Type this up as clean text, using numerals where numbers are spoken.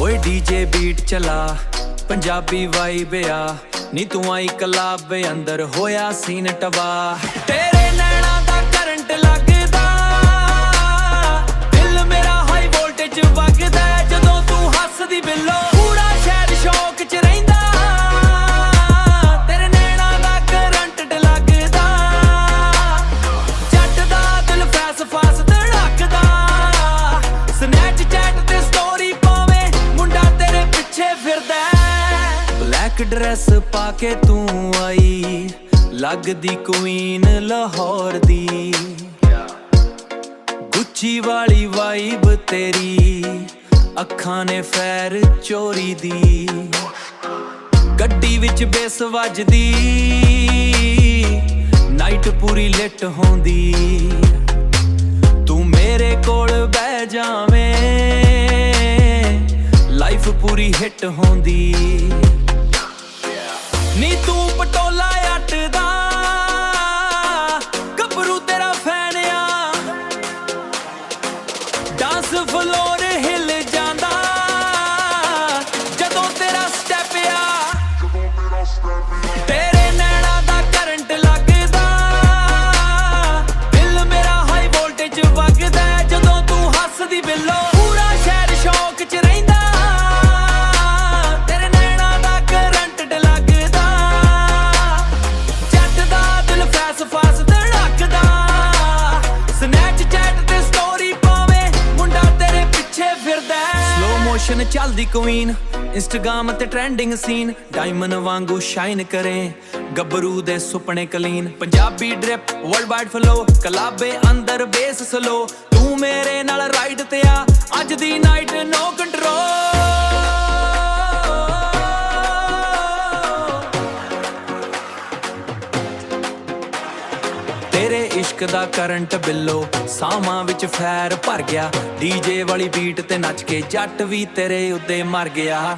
ਓਏ DJ beat ਚਲਾ Punjabi vibe ਆ ਨੀ ਤੂੰ ਆਈ ਕਲੱਬ ਅੰਦਰ ਹੋਇਆ ਸੀਨ ਟਵਾ ਤੇਰੇ ਨੈਣਾ ਦਾ ਕਰੰਟ ਲੱਗਦਾ ਦਿਲ ਮੇਰਾ ਹਾਈ ਵੋਲਟੇਜ ਵਗਦਾ ਜਦੋਂ ਤੂੰ ਹੱਸਦੀ ਬਿੱਲੋ ਪੂਰਾ ਸ਼ਹਿਰ ਸ਼ੌਕ ਚ ਰਹਿੰਦਾ ਤੇਰੇ ਨੈਣਾ ਦਾ ਕਰੰਟ ਲੱਗਦਾ ਜੱਟ ਦਾ ਦਿਲ ਫੈਸ ਫਾਸ ਧੜਕਦਾ ਸਨੈਪਚੈਟ ਤੇ ਸਟੋਰੀ ਪਾਵੇਂ ਮੁੰਡਾ ਤੇਰੇ ਪਿੱਛੇ ਫਿਰਦਾ ਬਲੈਕ ਡਰੈਸ ਪਾ ਕੇ ਤੂੰ ਆਈ ਲੱਗਦੀ ਕੁਈਨ ਲਾਹੌਰ ਦੀ ਗੁੱਚੀ ਵਾਲੀ ਵਾਈਬ ਤੇਰੀ ਅੱਖਾਂ ਨੇ ਫੈਰ ਚੋਰੀ ਦੀ ਗੱਡੀ ਵਿੱਚ ਬੇਸ ਵੱਜਦੀ ਨਾਈਟ ਪੂਰੀ ਲਿਟ ਹੁੰਦੀ ਤੂੰ ਮੇਰੇ ਕੋਲ ਬਹਿ ਜਾਵੇਂ ਲਾਈਫ ਪੂਰੀ ਹਿੱਟ ਹੁੰਦੀ ਨੀ ਤੂੰ ਪਟੋਲਾ ਅੱਟ ਦਾ ਗੱਭਰੂ ਤੇਰਾ ਫੈਨ ਆ ਡਾਂਸ ਫਲੋਰ ਹਿੱਲ ਜਾਂਦਾ ਜਦੋਂ ਤੇਰਾ ਸਟੈਪ ਆ ਤੇਰੇ ਨੈਣਾ ਦਾ ਕਰੰਟ ਲੱਗਦਾ ਦਿਲ ਮੇਰਾ ਹਾਈ ਵੋਲਟੇਜ ਵਗਦਾ ਜਦੋਂ ਤੂੰ ਹੱਸਦੀ ਬਿੱਲੋ ਪੂਰਾ ਸ਼ਹਿਰ ਸ਼ੌਕ ਚ ਰਹਿੰਦਾ ਮੋਸ਼ਨ ਚੱਲਦੀ ਕੁਈਨ ਇੰਸਟਾਗ੍ਰਾਮ ਤੇ ਟ੍ਰੈਂਡਿੰਗ ਸੀਨ ਡਾਇਮੰਡ ਵਾਂਗੂ ਸ਼ਾਈਨ ਕਰੇ ਗੱਭਰੂ ਦੇ ਸੁਪਨੇ clean Punjabi drip world wide flow ਕਲਾਬੇ ਅੰਦਰ ਬੇਸ ਸਲੋ ਤੂੰ ਮੇਰੇ ਨਾਲ ਰਾਈਡ ਤੇ ਆ ਅੱਜ ਦੀ ਨਾਈਟ ਨੋ ਕੰਟਰੋਲ ਤੇਰੇ ਇਸ਼ਕ ਦਾ ਕਰੰਟ ਬਿੱਲੋ ਸਾਵਾਂ ਵਿੱਚ ਫੈਰ ਭਰ ਗਿਆ ਡੀਜੇ ਵਾਲੀ ਬੀਟ ਤੇ ਨੱਚ ਕੇ ਜੱਟ ਵੀ ਤੇਰੇ ਉੱਤੇ ਮਰ ਗਿਆ